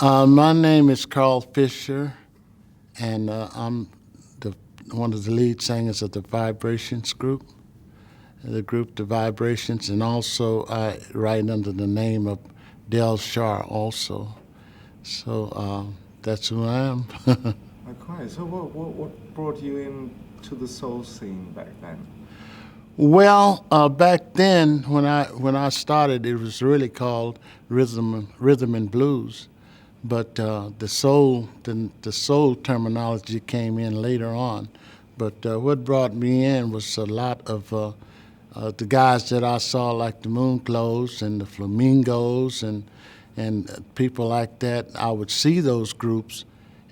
My name is Carl Fisher, and I'm the, one of the lead singers of the Vibrations group, the group The Vibrations, and also I write under the name of Del Shar also. So that's who I am. Okay, so what brought you into the soul scene back then? Well, back then when I started, it was really called rhythm and blues, but the soul terminology came in later on. But what brought me in was a lot of the guys that I saw, like the Moonclothes and the Flamingos and people like that. I would see those groups,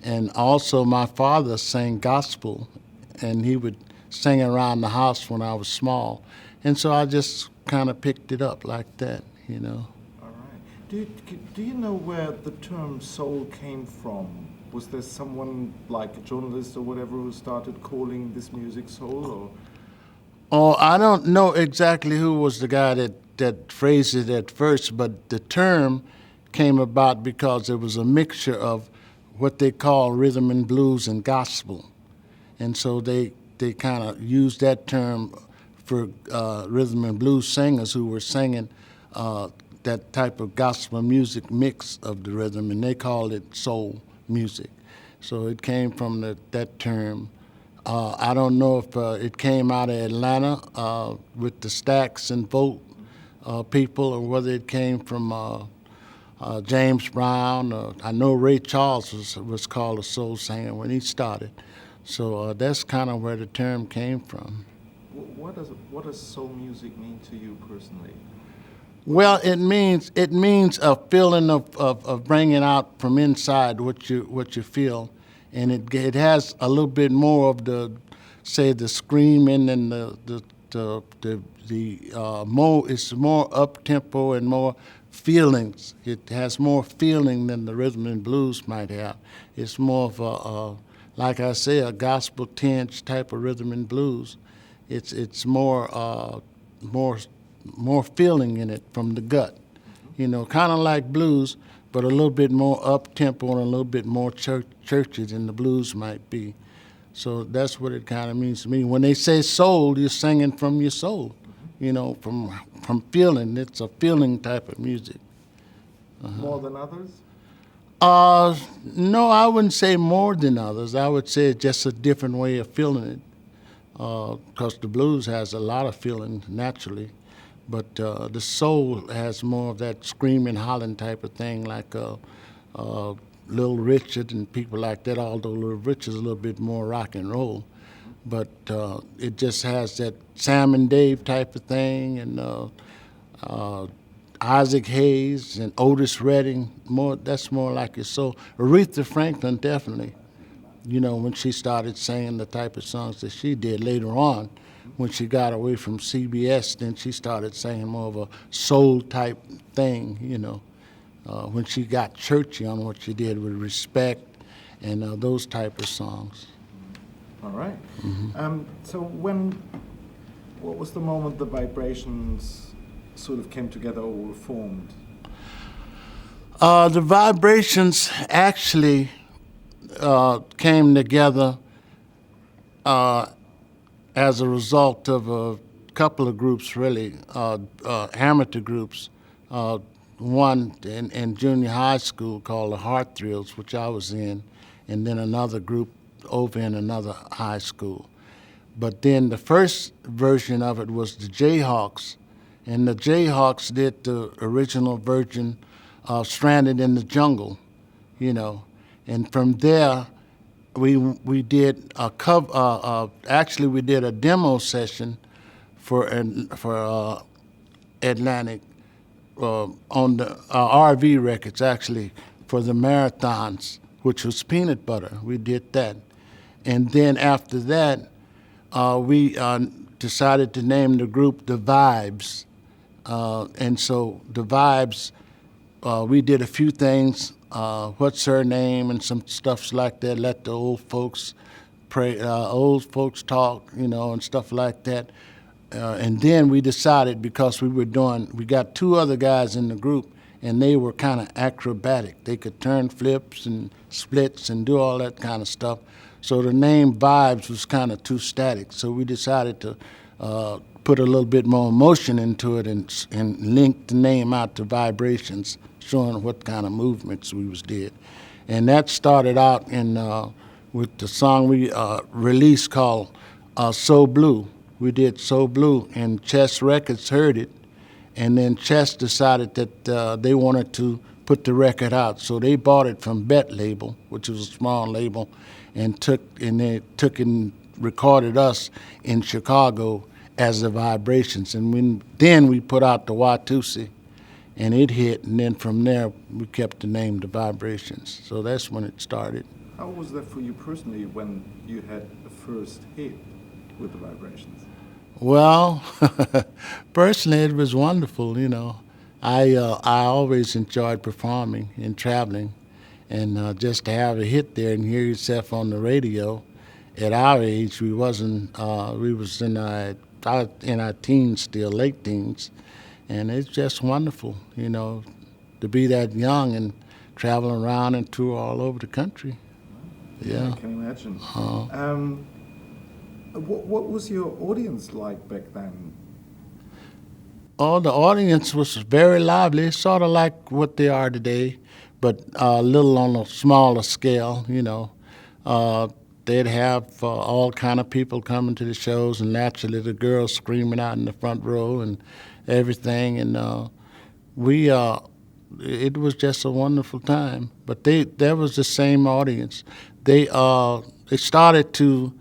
and also my father sang gospel, and he would sing around the house when I was small, and so I just kind of picked it up like that, you know. All right. Do you know where the term soul came from? Was there someone like a journalist or whatever who started calling this music soul, or? Oh, I don't know exactly who was the guy that phrased it at first, but the term came about because it was a mixture of what they call rhythm and blues and gospel. And so they kind of used that term for rhythm and blues singers who were singing that type of gospel music mix of the rhythm, and they called it soul music. So it came from that term. I don't know if it came out of Atlanta with the Stax and Vote people, or whether it came from James Brown. I know Ray Charles was called a soul singer when he started. So that's kind of where the term came from. What does soul music mean to you personally? Well, it means a feeling of bringing out from inside what you feel, and it has a little bit more of the screaming and the more, it's more up tempo and more feelings. It has more feeling than the rhythm and blues might have. It's more of like I say, a gospel tinge type of rhythm and blues. It's more feeling in it from the gut, you know, kind of like blues, but a little bit more up tempo and a little bit more churchy than the blues might be. So that's what it kind of means to me. When they say soul, you're singing from your soul, you know, from feeling. It's a feeling type of music. More than others? No, I wouldn't say more than others. I would say it's just a different way of feeling it, because the blues has a lot of feeling naturally, but the soul has more of that screaming, hollering type of thing, like Little Richard and people like that, although Little Richard's a little bit more rock and roll. But it just has that Sam and Dave type of thing, and Isaac Hayes and Otis Redding. That's more like it. So Aretha Franklin definitely, you know, when she started singing the type of songs that she did later on, when she got away from CBS, then she started singing more of a soul type thing, you know, when she got churchy on what she did with Respect and those type of songs. All right. So what was the moment the Vibrations sort of came together or were formed? The Vibrations actually came together as a result of a couple of groups, really, amateur groups. One in junior high school called the Heart Thrills, which I was in, and then another group over in another high school. But then the first version of it was the Jayhawks, and the Jayhawks did the original version of Stranded in the Jungle, you know. And from there, we did a actually we did a demo session for Atlantic on the RV Records, actually, for the marathons, which was Peanut Butter. We did that. And then after that, we decided to name the group The Vibes. And so The Vibes, we did a few things, What's Her Name and some stuff like that, let the old folks pray, old folks talk, you know, and stuff like that. And then we decided, because we got two other guys in the group, and they were kind of acrobatic. They could turn flips and splits and do all that kind of stuff. So the name Vibes was kind of too static. So we decided to put a little bit more emotion into it and link the name out to vibrations, showing what kind of movements we was did. And that started out with the song we released called So Blue. We did So Blue, and Chess Records heard it, and then Chess decided that they wanted to put the record out. So they bought it from Bet Label, which was a small label, and they took and recorded us in Chicago as the Vibrations. And then we put out the Watusi, and it hit, and then from there we kept the name the Vibrations. So that's when it started. How was that for you personally when you had the first hit with the Vibrations? Well, personally, it was wonderful. I always enjoyed performing and traveling, and just to have a hit there and hear yourself on the radio. At our age, we was in our teens still, late teens, and it's just wonderful, to be that young and travel around and tour all over the country. Yeah. I can imagine. What was your audience like back then? Oh, the audience was very lively, sort of like what they are today, but a little on a smaller scale, They'd have all kind of people coming to the shows, and naturally the girls screaming out in the front row and everything. And it was just a wonderful time. But there was the same audience. They started to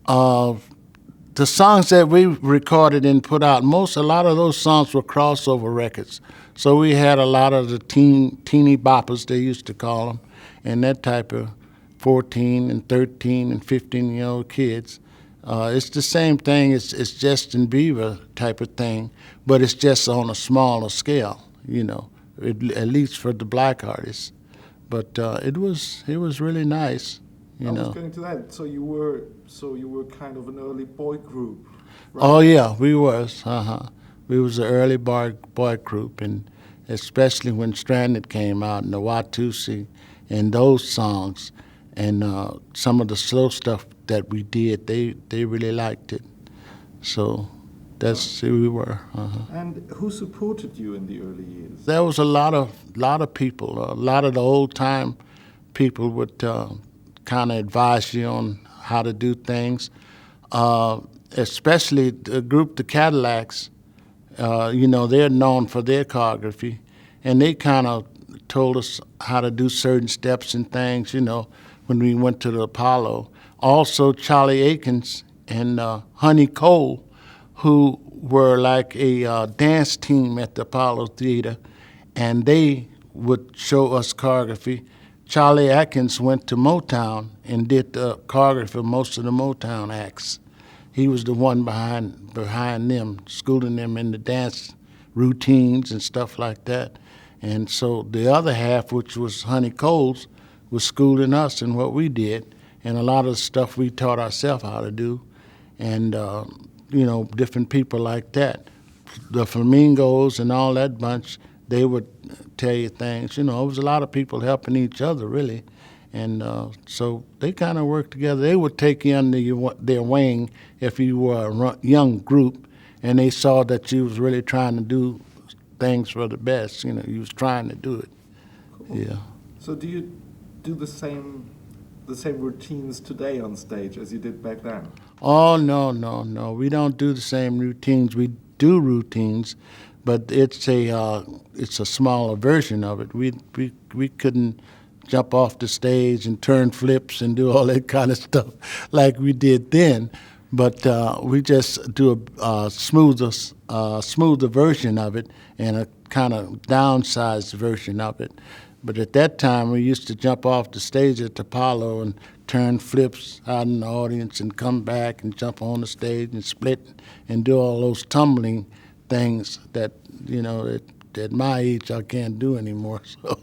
the songs that we recorded and put out. A lot of those songs were crossover records. So we had a lot of the teeny boppers, they used to call them, and that type of 14 and 13 and 15-year-old kids. It's the same thing. It's Justin Bieber type of thing, but it's just on a smaller scale, at least for the black artists. But it was really nice, I was going to that. So you were kind of an early boy group, right? Oh yeah, we was. We was an early boy group, and especially when Stranded came out and the Watusi and those songs. And some of the slow stuff that we did, they really liked it. So that's who we were. And who supported you in the early years? There was a lot of people. A lot of the old time people would kind of advise you on how to do things. Especially the group, the Cadillacs. They're known for their choreography, and they kind of told us how to do certain steps and things. When we went to the Apollo. Also, Charlie Akins and Honey Cole, who were like a dance team at the Apollo Theater, and they would show us choreography. Charlie Atkins went to Motown and did the choreography of most of the Motown acts. He was the one behind them, schooling them in the dance routines and stuff like that. And so the other half, which was Honey Cole's, was schooling us in what we did, and a lot of the stuff we taught ourselves how to do, and different people like that. The Flamingos and all that bunch, they would tell you things. It was a lot of people helping each other, really, and so they kind of worked together. They would take you under their wing if you were a young group, and they saw that you was really trying to do things for the best. You was trying to do it. Cool. Yeah. So do you do the same routines today on stage as you did back then? Oh no. We don't do the same routines. We do routines, but it's a smaller version of it. We couldn't jump off the stage and turn flips and do all that kind of stuff like we did then. But we just do a smoother version of it and a kind of downsized version of it. But at that time, we used to jump off the stage at the Apollo and turn flips out in the audience and come back and jump on the stage and split and do all those tumbling things that, at my age I can't do anymore. So.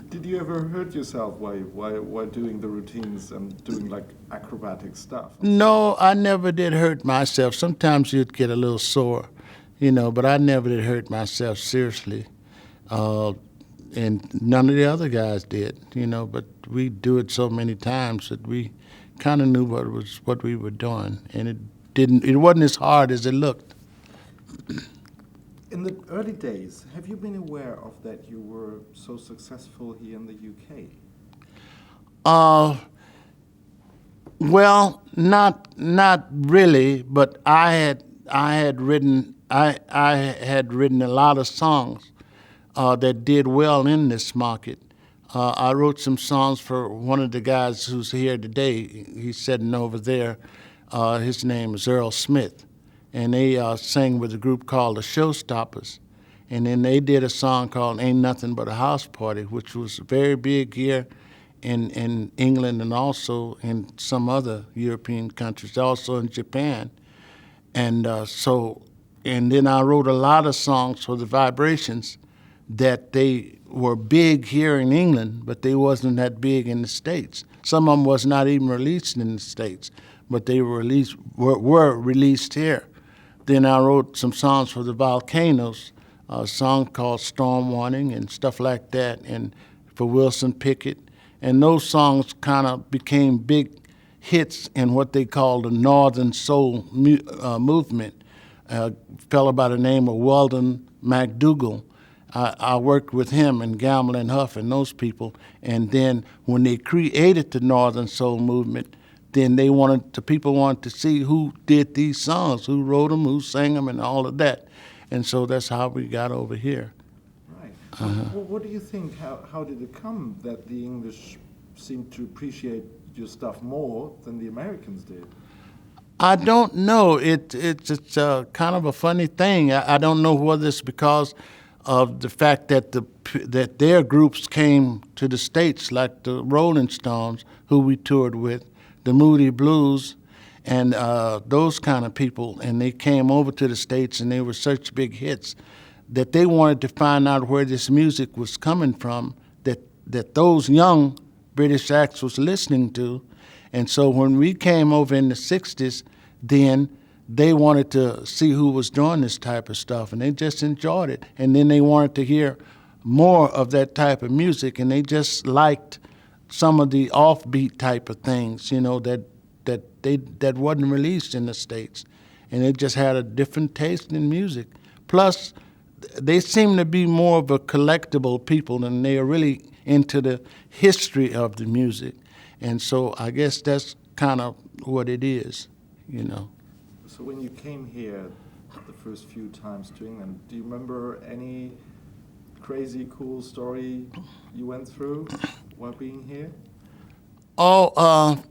Did you ever hurt yourself while doing the routines and doing like acrobatic stuff? No, I never did hurt myself. Sometimes you'd get a little sore, but I never did hurt myself seriously. uh, and none of the other guys did, But we do it so many times that we kind of knew what we were doing, and it wasn't as hard as it looked. In the early days, have you been aware of that you were so successful here in the UK? Uh, well, not really, but I had written a lot of songs that did well in this market. I wrote some songs for one of the guys who's here today. He's sitting over there. His name is Earl Smith, and they sang with a group called the Showstoppers. And then they did a song called Ain't Nothing But a House Party, which was very big here in England and also in some other European countries, also in Japan. And and then I wrote a lot of songs for the Vibrations that they were big here in England, but they wasn't that big in the States. Some of them was not even released in the States, but they were released here. Then I wrote some songs for the Volcanoes, a song called Storm Warning and stuff like that, and for Wilson Pickett. And those songs kind of became big hits in what they call the Northern Soul movement. A fellow by the name of Weldon McDougall. I worked with him and Gamble and Huff and those people. And then when they created the Northern Soul movement, then the people wanted to see who did these songs, who wrote them, who sang them, and all of that. And so that's how we got over here. Right. Well, what do you think? How did it come that the English seemed to appreciate your stuff more than the Americans did? I don't know. It's kind of a funny thing. I don't know whether it's because of the fact that that their groups came to the States, like the Rolling Stones, who we toured with, the Moody Blues, and those kind of people, and they came over to the States, and they were such big hits that they wanted to find out where this music was coming from that those young British acts was listening to. And so when we came over in the 60s, then they wanted to see who was doing this type of stuff, and they just enjoyed it. And then they wanted to hear more of that type of music, and they just liked some of the offbeat type of things, that wasn't released in the States. And they just had a different taste in music. Plus, they seem to be more of a collectible people, and they are really into the history of the music. And so I guess that's kind of what it is. So when you came here the first few times to England, do you remember any crazy, cool story you went through while being here? Oh,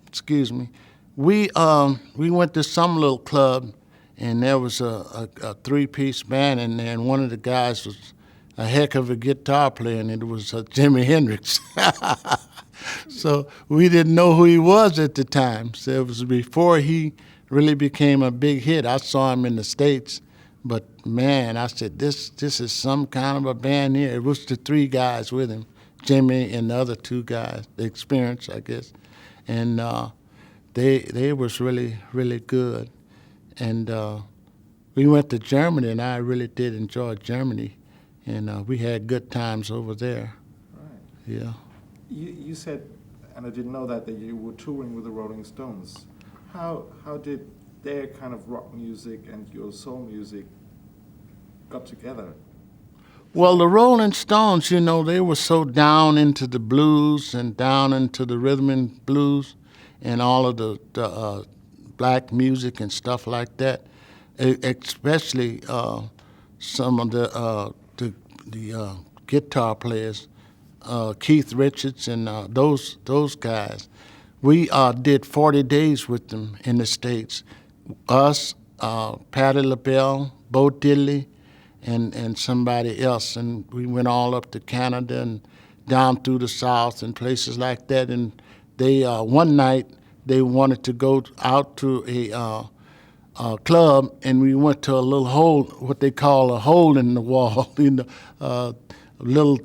excuse me. We went to some little club, and there was a three-piece band in there, and one of the guys was a heck of a guitar player, and it was Jimi Hendrix. So we didn't know who he was at the time. So it was before he really became a big hit. I saw him in the States, but man, I said, this is some kind of a band here. It was the three guys with him, Jimmy and the other two guys, the Experience, I guess. And they was really, really good. And we went to Germany, and I really did enjoy Germany. And we had good times over there. Right. Yeah. You said, and I didn't know that you were touring with the Rolling Stones. How did their kind of rock music and your soul music got together? Well, the Rolling Stones, they were so down into the blues and down into the rhythm and blues and all of the black music and stuff like that, especially some of the guitar players, Keith Richards and those guys. We did 40 days with them in the States. Us, Patti LaBelle, Bo Diddley, and somebody else. And we went all up to Canada and down through the South and places like that. And they one night they wanted to go out to a club, and we went to a little hole, what they call a hole in the wall, a little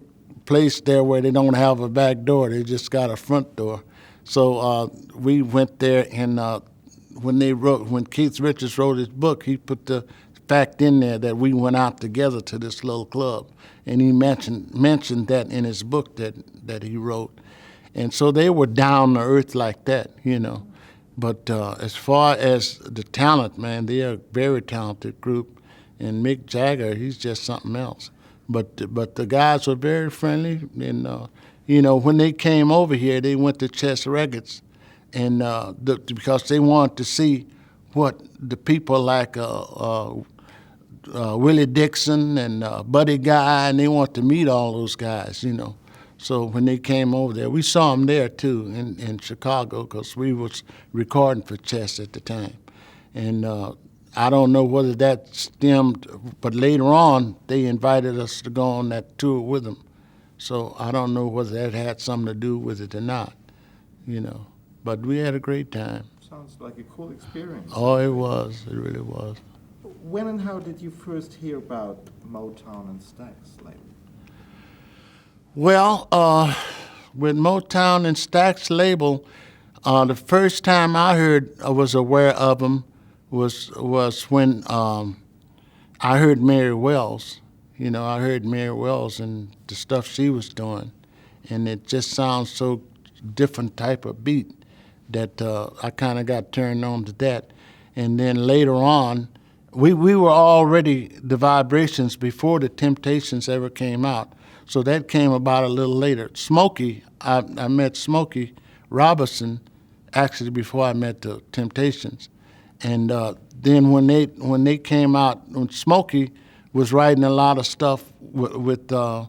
place there where they don't have a back door. They just got a front door. So we went there, and when Keith Richards wrote his book, he put the fact in there that we went out together to this little club, and he mentioned that in his book that he wrote, and so they were down to earth like that, you know. But as far as the talent, man, they are a very talented group, and Mick Jagger, he's just something else. But the guys were very friendly, and you know, when they came over here, they went to Chess Records, and because they wanted to see what the people like Willie Dixon and Buddy Guy, and they want to meet all those guys, you know. So when they came over there, we saw them there too in Chicago, because we was recording for Chess at the time. And I don't know whether that stemmed, but later on they invited us to go on that tour with them. So I don't know whether that had something to do with it or not, you know. But we had a great time. Sounds like a cool experience. Oh, it was. It really was. When and how did you first hear about Motown and Stax label? Well, with Motown and Stax label, the first time I was aware of them was when I heard Mary Wells. You know, I heard Mary Wells and the stuff she was doing, and it just sounds so different type of beat that I kind of got turned on to that. And then later on, we were already the Vibrations before the Temptations ever came out. So that came about a little later. Smokey, I met Smokey Robinson actually before I met the Temptations. And then when they came out, when Smokey was writing a lot of stuff with the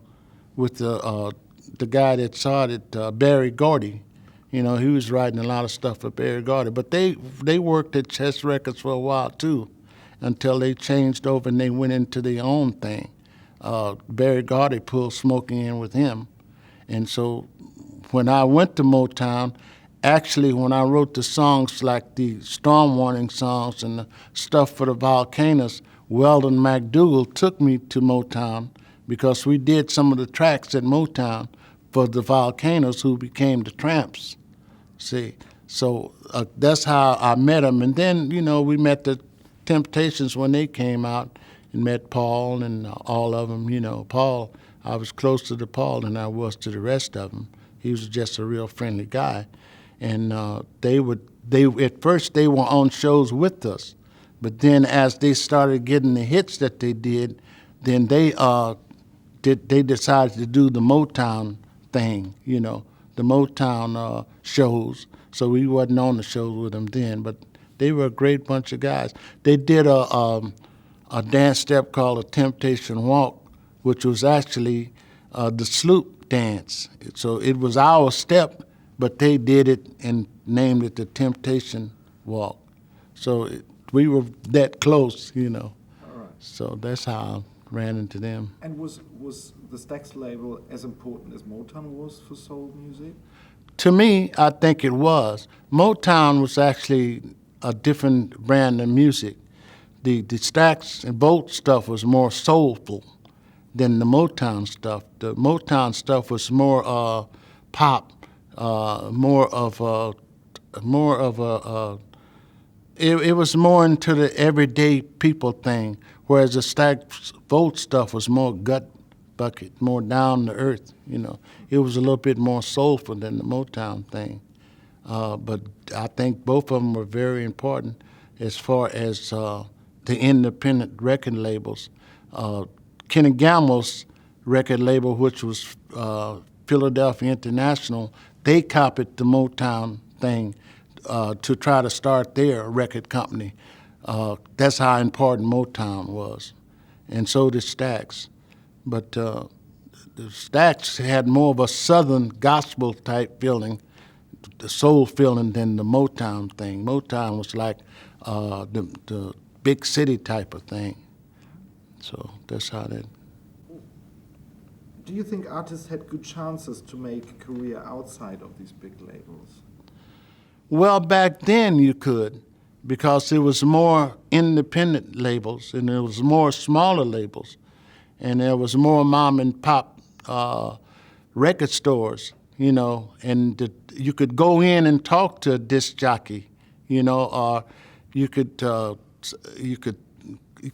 guy that started, Barry Gordy. You know, he was writing a lot of stuff for Barry Gordy. But they worked at Chess Records for a while too, until they changed over and they went into their own thing. Barry Gordy pulled Smokey in with him. And so when I went to Motown, actually when I wrote the songs like the storm warning songs and the stuff for the Volcanoes, Weldon McDougall took me to Motown because we did some of the tracks at Motown for the Volcanoes, who became the Tramps. See, so that's how I met them. And then, you know, we met the Temptations when they came out, and met Paul and all of them. You know, Paul, I was closer to Paul than I was to the rest of them. He was just a real friendly guy. And at first they were on shows with us, but then as they started getting the hits that they did, then they decided to do the Motown thing, you know, the Motown shows. So we wasn't on the shows with them then, but they were a great bunch of guys. They did a dance step called a Temptation Walk, which was actually the sloop dance. So it was our step, but they did it and named it the Temptation Walk. So we were that close, you know. All right. So that's how I ran into them. And was the Stax label as important as Motown was for soul music? To me, I think it was. Motown was actually a different brand of music. The Stax and Bolt stuff was more soulful than the Motown stuff. The Motown stuff was more pop, more of a. It was more into the everyday people thing, whereas the Stax Bolt stuff was more gut bucket, more down to earth. You know, it was a little bit more soulful than the Motown thing. But I think both of them were very important as far as the independent record labels. Kenny Gammell's record label, which was Philadelphia International, they copied the Motown thing to try to start their record company. That's how important Motown was. And so did Stax. But the Stax had more of a southern gospel type feeling, the soul feeling, than the Motown thing. Motown was like the big city type of thing. So that's how that. Do you think artists had good chances to make a career outside of these big labels? Well, back then you could, because there was more independent labels and there was more smaller labels, and there was more mom and pop record stores, you know, and you could go in and talk to a disc jockey, you know, or you could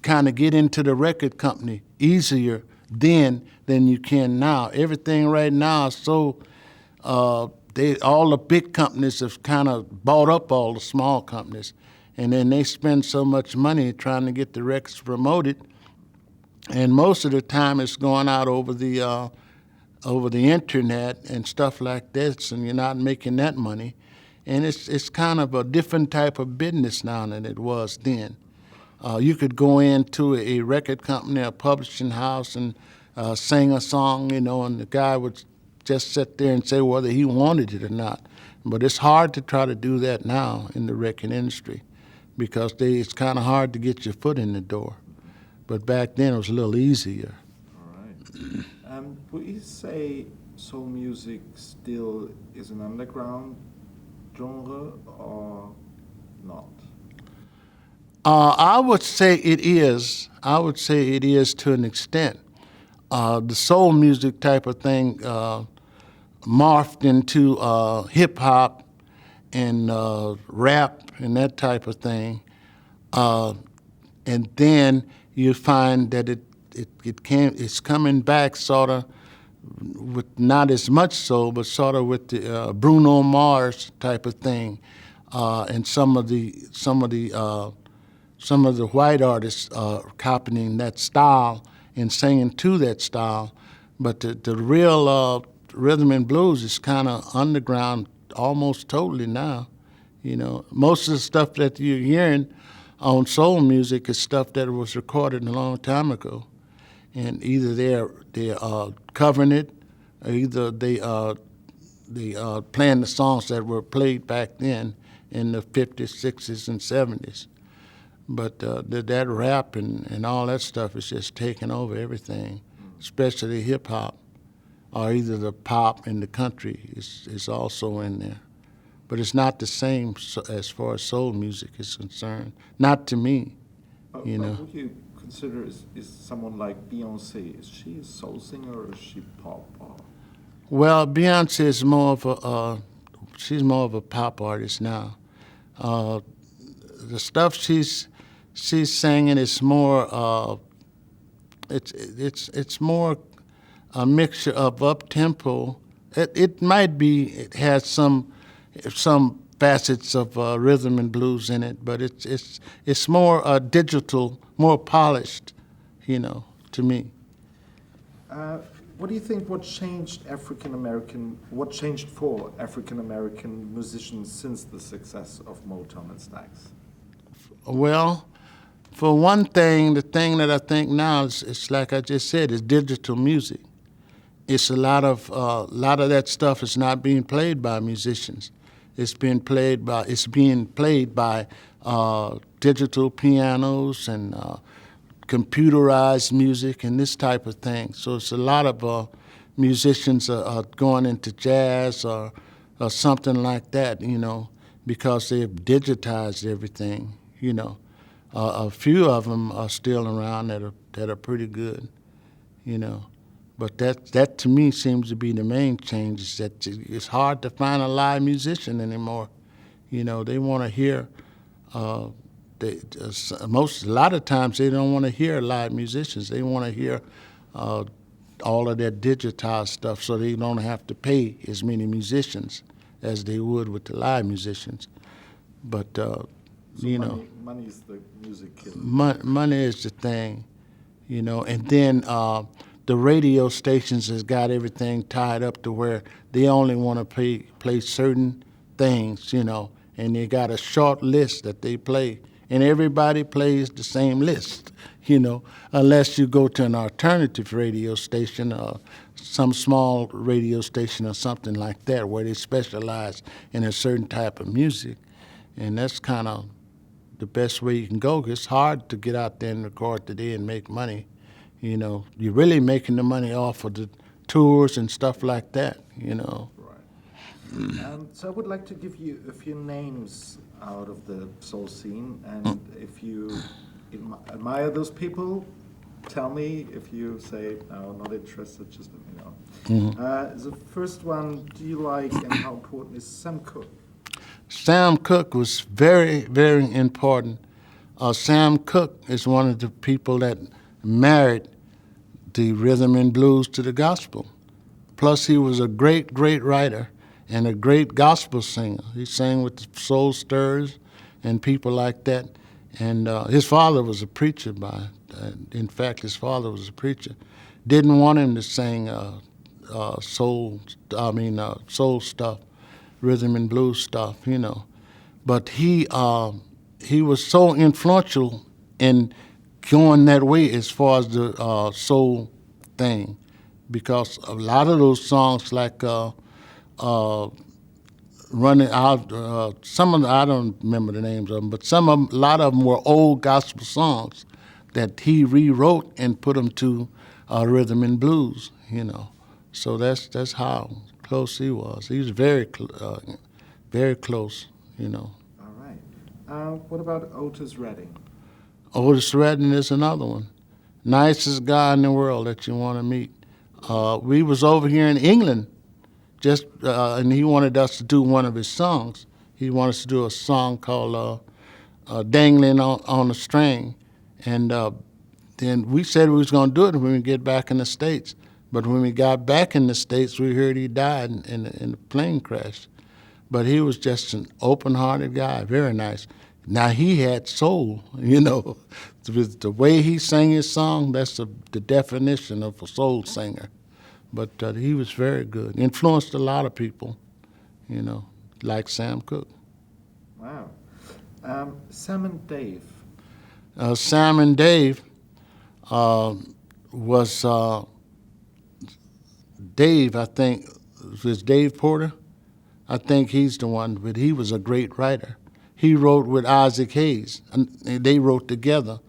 kind of get into the record company easier then than you can now. Everything right now is so, all the big companies have kind of bought up all the small companies, and then they spend so much money trying to get the records promoted, and most of the time it's going out over the internet and stuff like this, and you're not making that money. And it's kind of a different type of business now than it was then. You could go into a record company, a publishing house, and sing a song, and the guy would just sit there and say whether he wanted it or not. But it's hard to try to do that now in the record industry because it's kind of hard to get your foot in the door. But back then it was a little easier. All right. Would you say soul music still is an underground genre or not? I would say it is. I would say it is to an extent. The soul music type of thing morphed into hip hop and rap and that type of thing, and then you find that it's coming back sort of with not as much soul, but sort of with the Bruno Mars type of thing, and some of the white artists copying that style and singing to that style. But the real rhythm and blues is kind of underground almost totally now. Most of the stuff that you're hearing on soul music is stuff that was recorded a long time ago. And either they're covering it, or either they playing the songs that were played back then in the 50s, 60s, and 70s. But that rap and all that stuff is just taking over everything, especially hip hop, or either the pop and the country is also in there. But it's not the same as far as soul music is concerned. Not to me, Would you consider is someone like Beyonce? Is she a soul singer or is she pop? Well, Beyonce is more of she's more of a pop artist now. The stuff she's singing is more it's more a mixture of up tempo. It might be it has some facets of rhythm and blues in it, but it's more digital, more polished, to me. What do you think? What changed for African American musicians since the success of Motown and Stax? Well, for one thing, the thing that I think now is like I just said, is digital music. It's a lot of that stuff is not being played by musicians. It's being played by digital pianos and computerized music and this type of thing. So it's a lot of musicians are going into jazz or something like that, because they've digitized everything. A few of them are still around that are pretty good, But that to me seems to be the main change, is that it's hard to find a live musician anymore. They want to hear. A lot of times they don't want to hear live musicians. They want to hear all of that digitized stuff, so they don't have to pay as many musicians as they would with the live musicians. But money is the music killer. Money is the thing, and then the radio stations has got everything tied up to where they only want to play certain things, and they got a short list that they play, and everybody plays the same list, unless you go to an alternative radio station or some small radio station or something like that where they specialize in a certain type of music, and that's kind of the best way you can go. It's hard to get out there and record today and make money. You're really making the money off of the tours and stuff like that, Right. So I would like to give you a few names out of the soul scene, and if you admire those people, tell me. If you say, no, not interested, just let me know. The first one, do you like and how important is Sam Cooke? Sam Cooke was very, very important. Sam Cooke is one of the people that married the rhythm and blues to the gospel. Plus, he was a great, great writer and a great gospel singer. He sang with the Soul Stirrers and people like that. And his father was a preacher. In fact, his father was a preacher. Didn't want him to sing soul stuff, rhythm and blues stuff, you know. But he was so influential in going that way as far as the soul thing, because a lot of those songs like running out, some of them, I don't remember the names of them, but a lot of them were old gospel songs that he rewrote and put them to rhythm and blues, you know. So that's how close he was. He was very close, you know. All right. What about Otis Redding? Otis Redding is another one. Nicest guy in the world that you want to meet. We was over here in England, and he wanted us to do one of his songs. He wanted us to do a song called "Dangling on a String," and then we said we was going to do it when we get back in the States. But when we got back in the States, we heard he died in a plane crash. But he was just an open-hearted guy, very nice. Now, he had soul, you know. The way he sang his song, that's the definition of a soul singer. But he was very good. Influenced a lot of people, you know, like Sam Cooke. Wow. Sam and Dave. Sam and Dave was Dave, I think, was Dave Porter. I think he's the one, but he was a great writer. He wrote with Isaac Hayes, and they wrote together.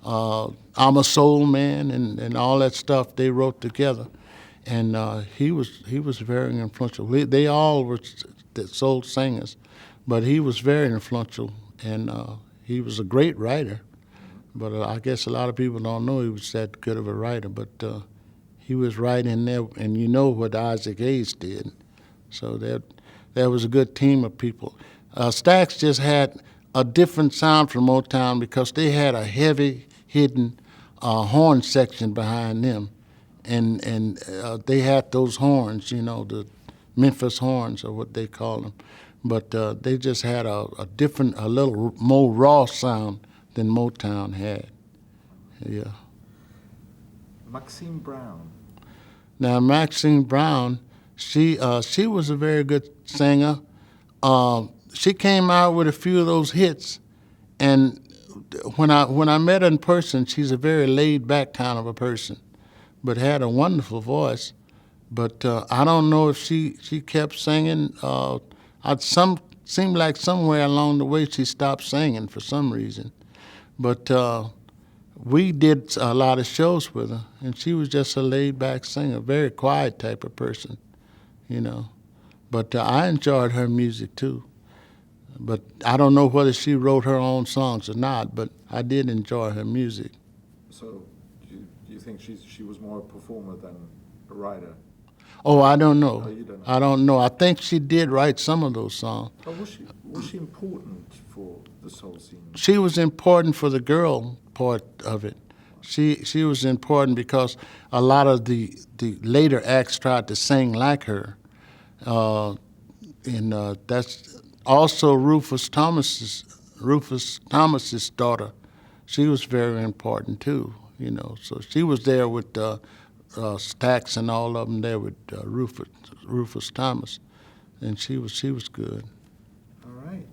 I'm a Soul Man and all that stuff they wrote together. And he was very influential. They all were soul singers, but he was very influential, and he was a great writer. But I guess a lot of people don't know he was that good of a writer, but he was right in there, and you know what Isaac Hayes did. So there was a good team of people. Stax just had a different sound from Motown because they had a heavy hidden horn section behind them, and they had those horns, you know, the Memphis horns or what they call them. But they just had a little more raw sound than Motown had. Yeah. Maxine Brown. Now Maxine Brown, she was a very good singer. She came out with a few of those hits, and when I met her in person, she's a very laid back kind of a person, but had a wonderful voice. But I don't know if she kept singing. Seemed like somewhere along the way she stopped singing for some reason. But we did a lot of shows with her, and she was just a laid-back singer, very quiet type of person, you know. But I enjoyed her music, too. But I don't know whether she wrote her own songs or not, but I did enjoy her music. So do you think she was more a performer than a writer? Oh, I don't know. Oh, you don't know. I don't know. I think she did write some of those songs. But was she important for the soul scene? She was important for the girl part of it. She was important because a lot of the later acts tried to sing like her, and that's also Rufus Thomas's daughter. She was very important too, you know. So she was there with Stax and all of them there with Rufus Thomas, and she was good. All right.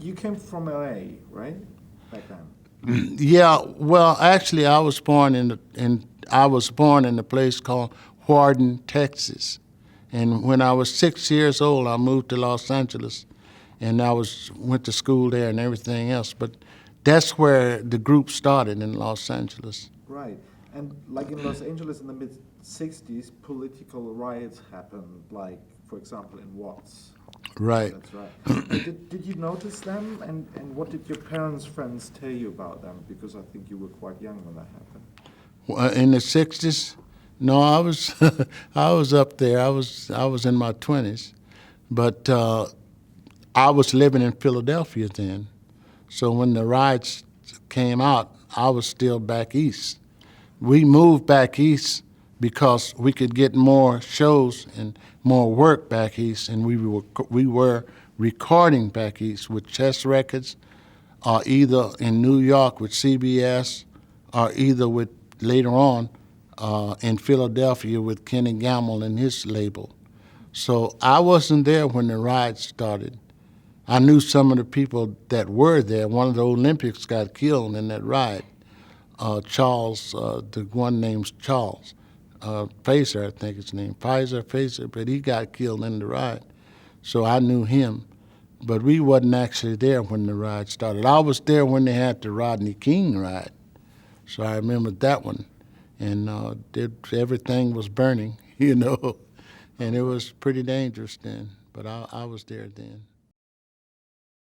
You came from L.A., right? Back then. Yeah, well, actually, I was born in a place called Hardin, Texas, and when I was 6 years old, I moved to Los Angeles, and went to school there and everything else. But that's where the group started, in Los Angeles. Right. And like in Los Angeles in the mid-'60s, political riots happened, like, for example, in Watts. Right. That's right. Did you notice them, and what did your parents' friends tell you about them? Because I think you were quite young when that happened. In the '60s, no, I was I was up there. I was in my 20s, but I was living in Philadelphia then. So when the riots came out, I was still back east. We moved back east because we could get more shows and more work back east, and we were recording back east with Chess Records, or either in New York with CBS, or either with later on in Philadelphia with Kenny Gamble and his label. So I wasn't there when the ride started. I knew some of the people that were there. One of the Olympics got killed in that ride. Charles, the one named Charles, Fraser, I think his name, Fraser, but he got killed in the ride. So I knew him, but we wasn't actually there when the ride started. I was there when they had the Rodney King ride, so I remember that one, and everything was burning, and it was pretty dangerous then, but I was there then.